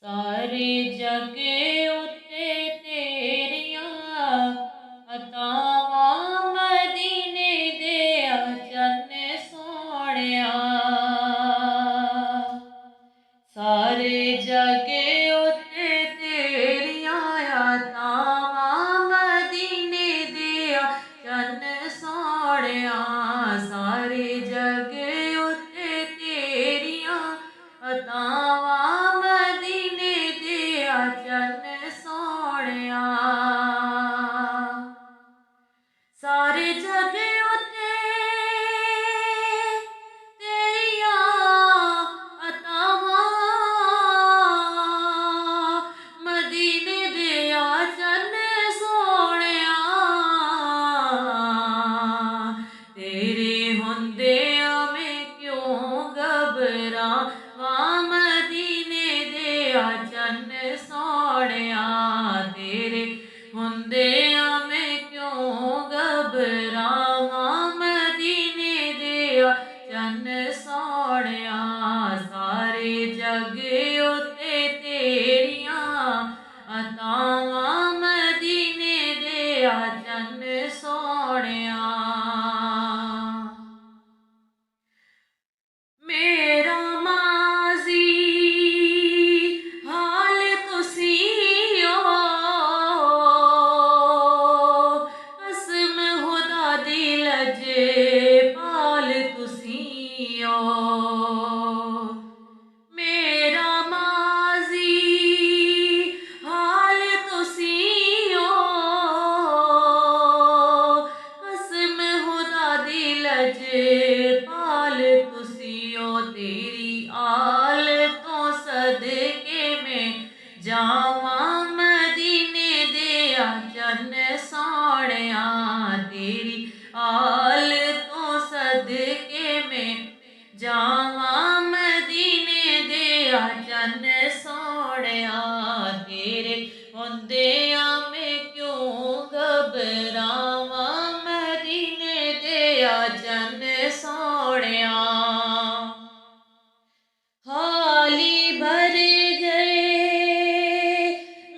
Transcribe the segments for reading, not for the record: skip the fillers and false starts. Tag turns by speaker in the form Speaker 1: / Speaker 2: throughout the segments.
Speaker 1: सारे जगे उत्ते तेरियां अतावां मदीने दे चन्न सोहणिया। सारे जगे उत्ते तेरियां अतावां मदीने दे चन्न सोहणिया। सारे जगे उत्ते तेरियां अतावां मदीने दे चन्न सोहणिया। सारे जगे उत्ते तेरियां अतावां मदीने दे चन्न सोहणिया। तेरे हुंदियां मैं क्यों घबरावां मदीने दे चन्न सोहणिया। तेरे हुंदियां मैं क्यों घबरावां मदीने दे चन्न सोहणिया। सारे जगे उत्ते तेरियां अतावां मदीने दे चन्न सोहणिया। मेरा माजी हाल तुसीं ओ, कसम खुदा दी लजपाल तुसीं ओ। मेरा माजी हाल तुसीं ओ, कसम खुदा दी लजपाल तुसीं ओ। तेरी आल तो सदके में जावां मदीने दे चन्न सोहणिया। तेरी आल तो सदके में जावां मदीने दे चन्न सोहणिया। तेरे हुंदियां मैं क्यों घबरावां मदीने दे चन्न सोहणिया। हाली भर गए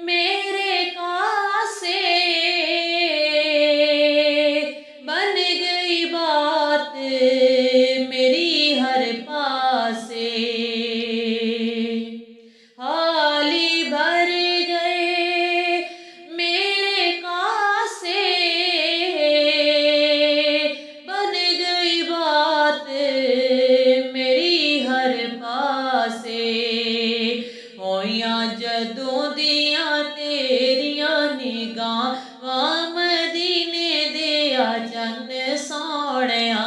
Speaker 1: मेरे कासे, बन गई बात मेरी हर पासे। हाली भर गए मेरे कासे, बन गई बात मेरी हर पासे। होइयां जदों दियां तेरियां निगाहां मदीने दे चन्न सोहणिया।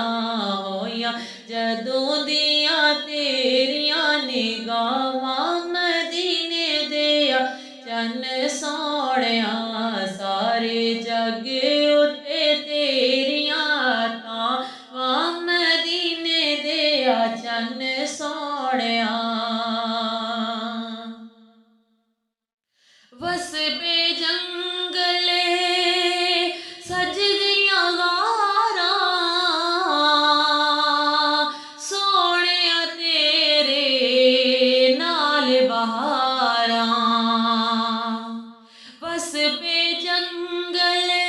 Speaker 1: होइयां जदों दियां तेरियां निगाहां मदीने दे चन्न सोहणिया। सारे जगे उत्ते तेरियां अतावां मदीने दे चन्न सोहणिया। वसबे जंगले सज गईयां गारां, सोहणिया तेरे नाल बहारां। वसबे जंगले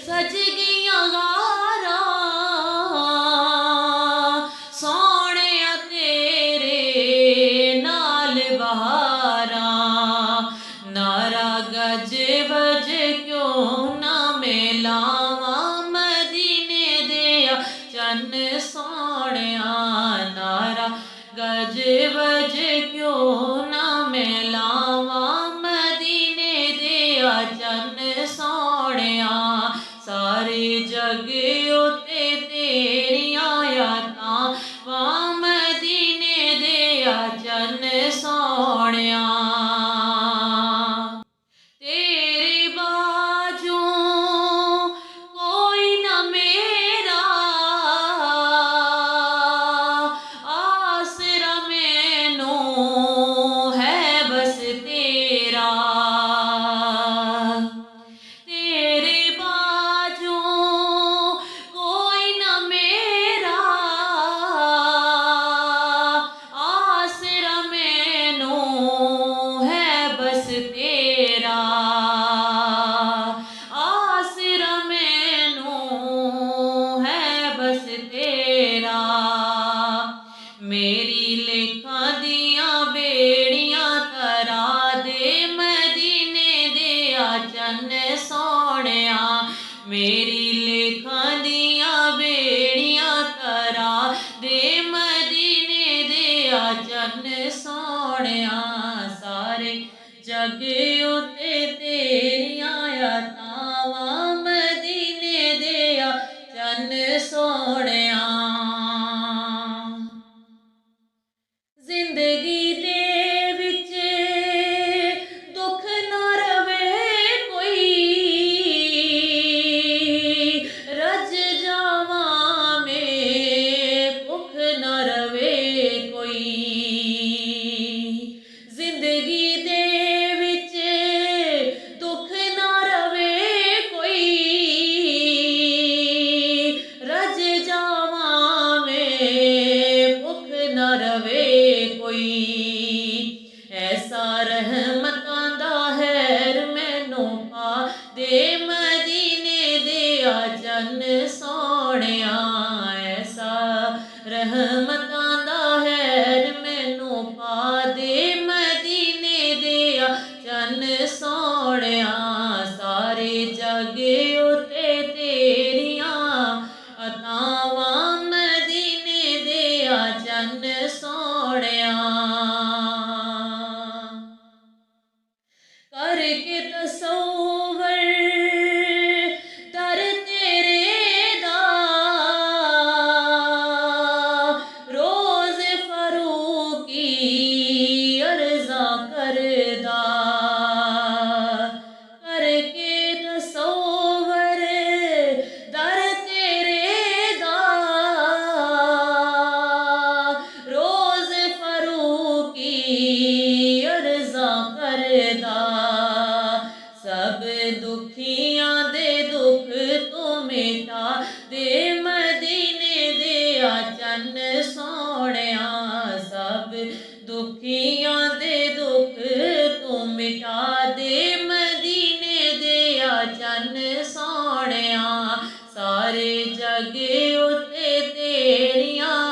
Speaker 1: सज गईयां गारां, सोहणिया तेरे नाल बहारां। नारा गज वज क्यों ना मैं लावां मदीने दे चन्न सोहणिया। नारा गज वज क्यों ना मैं लावां मदीने दे चन्न सोहणिया। सारे जगे उत्ते तेरियां अतावां मदीने दे चन्न सोहणिया। तेरे बाजों कोई न मेरा, आसरा मैनू है बस सोहणिया सारे जग उत्ते तेरियां अतावां मदीने दिया चन सोहणिया जिंदगी दे विच दुख ना रवे कोई रज जावां में भुख ना रवे कोई जिंदगी दे विच दुख ना रवे कोई रज जावां में भुख ना रवे कोई ऐसा रहमतां दा हैर मैनू पा दे मदीने दिया चन सोहणिया ऐसा रहमतां दा हैर मैनू पा दे मदीने दिया चन सोहणिया सारे जग उत्ते तेरियां अतावां मदीने दिया चन सोहणिया करके तसव्वुर दर तेरे दा रोज़ फरूकी अर्ज़ा करदा करके तसव्वुर दर तेरे दा रोज़ फरूकी अर्ज़ा करदा सब दुखियां दे दुख तो मिटा दे मदीने दिया चन सोहणिया सब दुखियां दे दुख तो मिटा दे मदीने दिया चन सोहणिया सारे जग उत्ते तेरियां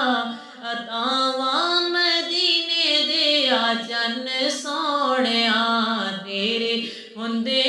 Speaker 1: अतावां मदीने दिया चन सोहणिया तेरे हुंदे